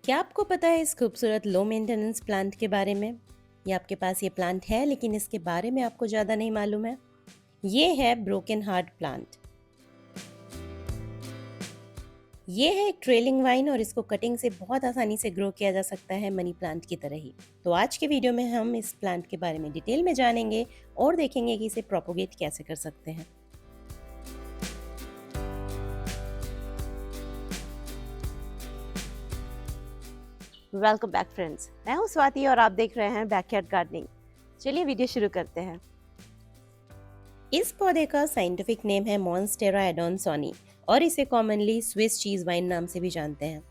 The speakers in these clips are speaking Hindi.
क्या आपको पता है इस खूबसूरत लो मेंटेनेंस प्लांट के बारे में? या आपके पास ये प्लांट है लेकिन इसके बारे में आपको ज़्यादा नहीं मालूम है? ये है ब्रोकन हार्ट प्लांट। ये है एक ट्रेलिंग वाइन और इसको कटिंग से बहुत आसानी से ग्रो किया जा सकता है मनी प्लांट की तरह ही। तो आज के वीडियो में हम इस प्लांट के बारे में डिटेल में जानेंगे और देखेंगे कि इसे प्रोपोगेट कैसे कर सकते हैं। Welcome back friends. मैं हूं स्वाति और आप देख रहे हैं बैकयार्ड गार्डनिंग। चलिए वीडियो शुरू करते हैं। इस पौधे का साइंटिफिक नेम है मॉन्स्टेरा एडोनसोनी और इसे कॉमनली स्विस चीज वाइन नाम से भी जानते हैं।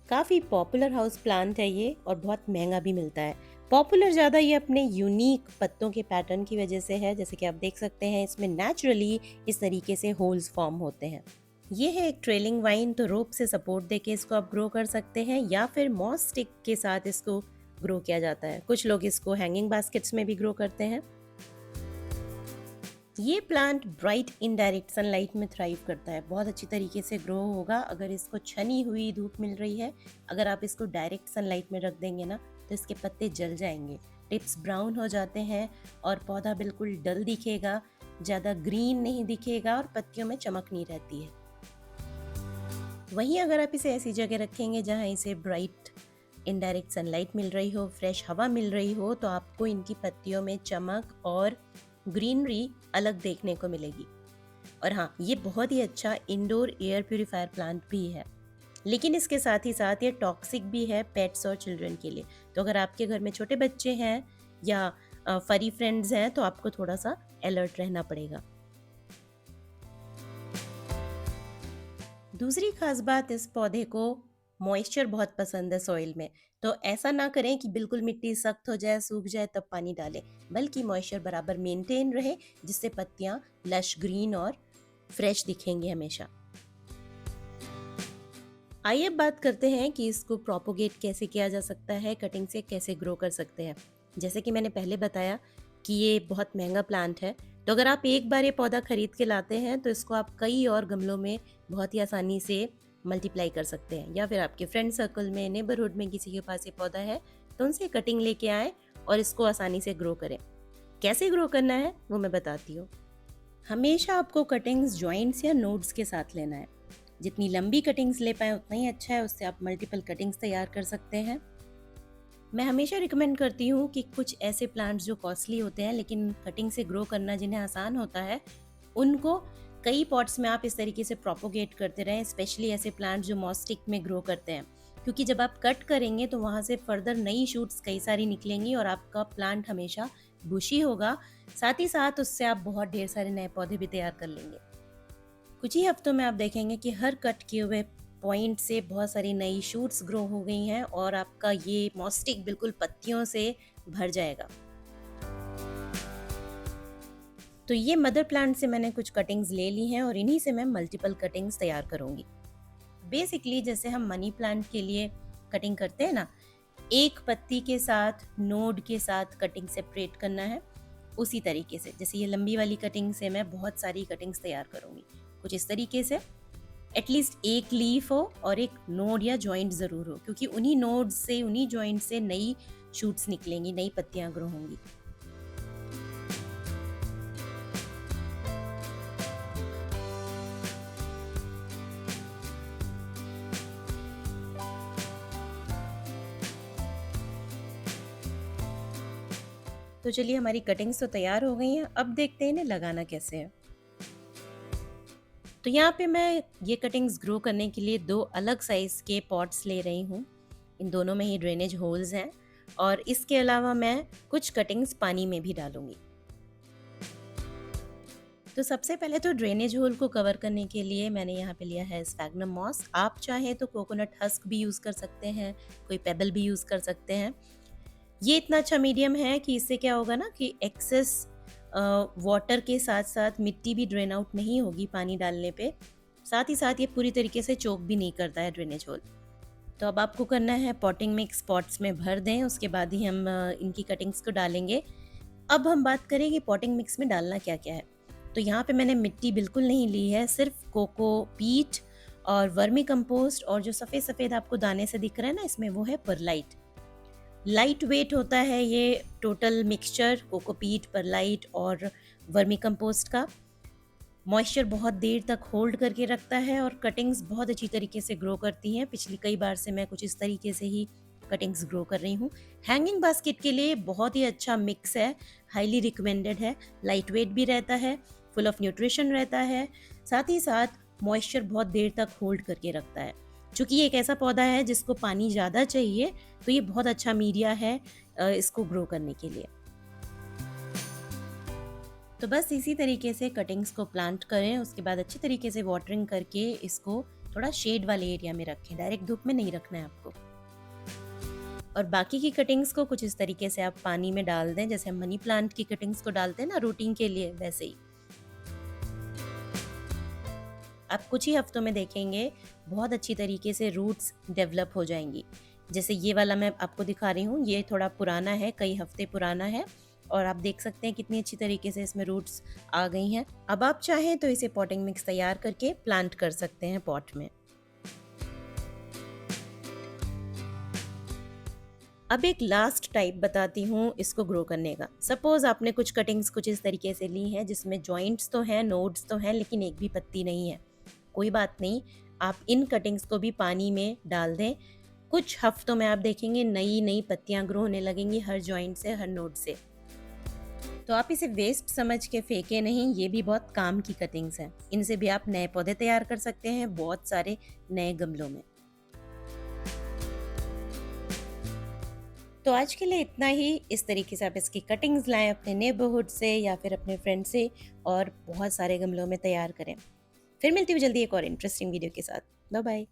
काफ़ी पॉपुलर हाउस प्लांट है ये और बहुत महंगा भी मिलता है। पॉपुलर ज़्यादा ये अपने यूनिक पत्तों के पैटर्न की वजह से है। जैसे कि आप देख सकते हैं इसमें नेचुरली इस तरीके से होल्स फॉर्म होते हैं। ये है एक ट्रेलिंग वाइन, तो रोप से सपोर्ट देके इसको आप ग्रो कर सकते हैं या फिर मॉस स्टिक के साथ इसको ग्रो किया जाता है। कुछ लोग इसको हैंगिंग बास्केट्स में भी ग्रो करते हैं। ये प्लांट ब्राइट इनडायरेक्ट सनलाइट में थ्राइव करता है, बहुत अच्छी तरीके से ग्रो होगा अगर इसको छनी हुई धूप मिल रही है। अगर आप इसको डायरेक्ट सनलाइट में रख देंगे ना तो इसके पत्ते जल जाएंगे, टिप्स ब्राउन हो जाते हैं और पौधा बिल्कुल डल दिखेगा, ज़्यादा ग्रीन नहीं दिखेगा और पत्तियों में चमक नहीं रहती है। वहीं अगर आप इसे ऐसी जगह रखेंगे जहाँ इसे ब्राइट इनडायरेक्ट सनलाइट मिल रही हो, फ्रेश हवा मिल रही हो, तो आपको इनकी पत्तियों में चमक और ग्रीनरी अलग देखने को मिलेगी। और हाँ, ये बहुत ही अच्छा इंडोर एयर प्यूरिफायर प्लांट भी है, लेकिन इसके साथ ही साथ ये टॉक्सिक भी है पेट्स और चिल्ड्रन के लिए। तो अगर आपके घर में छोटे बच्चे हैं या फरी फ्रेंड्स हैं तो आपको थोड़ा सा अलर्ट रहना पड़ेगा। दूसरी खास बात, इस पौधे को मॉइस्चर बहुत पसंद है सॉइल में। तो ऐसा ना करें कि बिल्कुल मिट्टी सख्त हो जाए, सूख जाए तब पानी डालें, बल्कि मॉइस्चर बराबर मेंटेन रहे, जिससे पत्तियां लश ग्रीन और फ्रेश दिखेंगी हमेशा। आइए अब बात करते हैं कि इसको प्रोपोगेट कैसे किया जा सकता है, कटिंग से कैसे ग्रो कर सकते हैं। जैसे कि मैंने पहले बताया कि ये बहुत महंगा प्लांट है, तो अगर आप एक बार ये पौधा खरीद के लाते हैं तो इसको आप कई और गमलों में बहुत ही आसानी से मल्टीप्लाई कर सकते हैं। या फिर आपके फ्रेंड सर्कल में, नेबरहुड में किसी के पास ये पौधा है तो उनसे कटिंग लेके आए और इसको आसानी से ग्रो करें। कैसे ग्रो करना है वो मैं बताती हूँ। हमेशा आपको कटिंग्स जॉइंट्स या नोड्स के साथ लेना है। जितनी लंबी कटिंग्स ले पाए उतना ही अच्छा है, उससे आप मल्टीपल कटिंग्स तैयार कर सकते हैं। मैं हमेशा रिकमेंड करती हूँ कि कुछ ऐसे प्लांट्स जो कॉस्टली होते हैं लेकिन कटिंग से ग्रो करना जिन्हें आसान होता है, उनको कई पॉट्स में आप इस तरीके से प्रोपोगेट करते रहें। स्पेशली ऐसे प्लांट्स जो मॉस्टिक में ग्रो करते हैं, क्योंकि जब आप कट करेंगे तो वहाँ से फर्दर नई शूट्स कई सारी निकलेंगी और आपका प्लांट हमेशा बुशी होगा। साथ ही साथ उससे आप बहुत ढेर सारे नए पौधे भी तैयार कर लेंगे। कुछ ही हफ्तों में आप देखेंगे कि हर कट किए हुए पॉइंट से बहुत सारी नई शूट्स ग्रो हो गई हैं और आपका ये मॉस्टिक बिल्कुल पत्तियों से भर जाएगा। तो ये मदर प्लांट से मैंने कुछ कटिंग्स ले ली हैं और इन्हीं से मैं मल्टीपल कटिंग्स तैयार करूंगी। बेसिकली जैसे हम मनी प्लांट के लिए कटिंग करते हैं ना, एक पत्ती के साथ नोड के साथ कटिंग सेपरेट करना है, उसी तरीके से जैसे ये लंबी वाली कटिंग से मैं बहुत सारी कटिंग्स तैयार करूंगी। कुछ इस तरीके से एटलीस्ट एक लीफ हो और एक नोड या जॉइंट ज़रूर हो, क्योंकि उन्हीं नोड से, उन्हीं जॉइंट से नई शूट्स निकलेंगी, नई पत्तियां ग्रो होंगी। तो चलिए, हमारी कटिंग्स तो तैयार हो गई हैं, अब देखते हैं इन्हें लगाना कैसे है। तो यहाँ पे मैं ये कटिंग्स ग्रो करने के लिए दो अलग साइज़ के पॉट्स ले रही हूँ। इन दोनों में ही ड्रेनेज होल्स हैं और इसके अलावा मैं कुछ कटिंग्स पानी में भी डालूंगी। तो सबसे पहले तो ड्रेनेज होल को कवर करने के लिए मैंने यहाँ पे लिया है स्फैग्नम मॉस। आप चाहे तो कोकोनट हस्क भी यूज़ कर सकते हैं, कोई पेबल भी यूज़ कर सकते हैं। ये इतना अच्छा मीडियम है कि इससे क्या होगा ना कि एक्सेस वाटर के साथ साथ मिट्टी भी ड्रेन आउट नहीं होगी पानी डालने पे। साथ ही साथ ये पूरी तरीके से चोक भी नहीं करता है ड्रेनेज होल। तो अब आपको करना है पॉटिंग मिक्स पॉट्स में भर दें, उसके बाद ही हम इनकी कटिंग्स को डालेंगे। अब हम बात करें कि पॉटिंग मिक्स में डालना क्या क्या है। तो यहाँ पे मैंने मिट्टी बिल्कुल नहीं ली है, सिर्फ कोको पीट और वर्मी कंपोस्ट और जो सफ़ेद सफ़ेद आपको दाने से दिख रहा है ना इसमें, वो है परलाइट। लाइट वेट होता है ये टोटल मिक्सचर कोकोपीट, परलाइट और वर्मी कंपोस्ट का। मॉइस्चर बहुत देर तक होल्ड करके रखता है और कटिंग्स बहुत अच्छी तरीके से ग्रो करती हैं। पिछली कई बार से मैं कुछ इस तरीके से ही कटिंग्स ग्रो कर रही हूँ। हैंगिंग बास्केट के लिए बहुत ही अच्छा मिक्स है, हाईली रिकमेंडेड है। लाइट वेट भी रहता है, फुल ऑफ न्यूट्रिशन रहता है, साथ ही साथ मॉइस्चर बहुत देर तक होल्ड करके रखता है। चूँकि ये एक ऐसा पौधा है जिसको पानी ज़्यादा चाहिए, तो ये बहुत अच्छा मीडिया है इसको ग्रो करने के लिए। तो बस इसी तरीके से कटिंग्स को प्लांट करें, उसके बाद अच्छी तरीके से वाटरिंग करके इसको थोड़ा शेड वाले एरिया में रखें, डायरेक्ट धूप में नहीं रखना है आपको। और बाकी की कटिंग्स को कुछ इस तरीके से आप पानी में डाल दें, जैसे हम मनी प्लांट की कटिंग्स को डालते हैं ना रूटिंग के लिए, वैसे ही। आप कुछ ही हफ्तों में देखेंगे बहुत अच्छी तरीके से रूट्स डेवलप हो जाएंगी। जैसे ये वाला मैं आपको दिखा रही हूँ, ये थोड़ा पुराना है, कई हफ्ते पुराना है, और आप देख सकते हैं कितनी अच्छी तरीके से इसमें रूट्स आ गई हैं। अब आप चाहें तो इसे पॉटिंग मिक्स तैयार करके प्लांट कर सकते हैं पॉट में। अब एक लास्ट टाइप बताती हूँ इसको ग्रो करने का। सपोज आपने कुछ कटिंग्स कुछ इस तरीके से ली हैं जिसमें जॉइंट्स तो हैं, नोड्स तो हैं, लेकिन एक भी पत्ती नहीं है। कोई बात नहीं, आप इन कटिंग्स को भी पानी में डाल दें। कुछ हफ्तों में आप देखेंगे नई नई पत्तियां ग्रो होने लगेंगी हर जॉइंट से, हर नोड से। तो आप इसे वेस्ट समझ के फेंके नहीं, ये भी बहुत काम की कटिंग्स हैं। इनसे भी आप नए पौधे तैयार कर सकते हैं बहुत सारे नए गमलों में। तो आज के लिए इतना ही। इस तरीके से आप इसकी कटिंग्स लाएं अपने नेबरहुड से या फिर अपने फ्रेंड से और बहुत सारे गमलों में तैयार करें। फिर मिलती हूँ जल्दी एक और इंटरेस्टिंग वीडियो के साथ। Bye bye.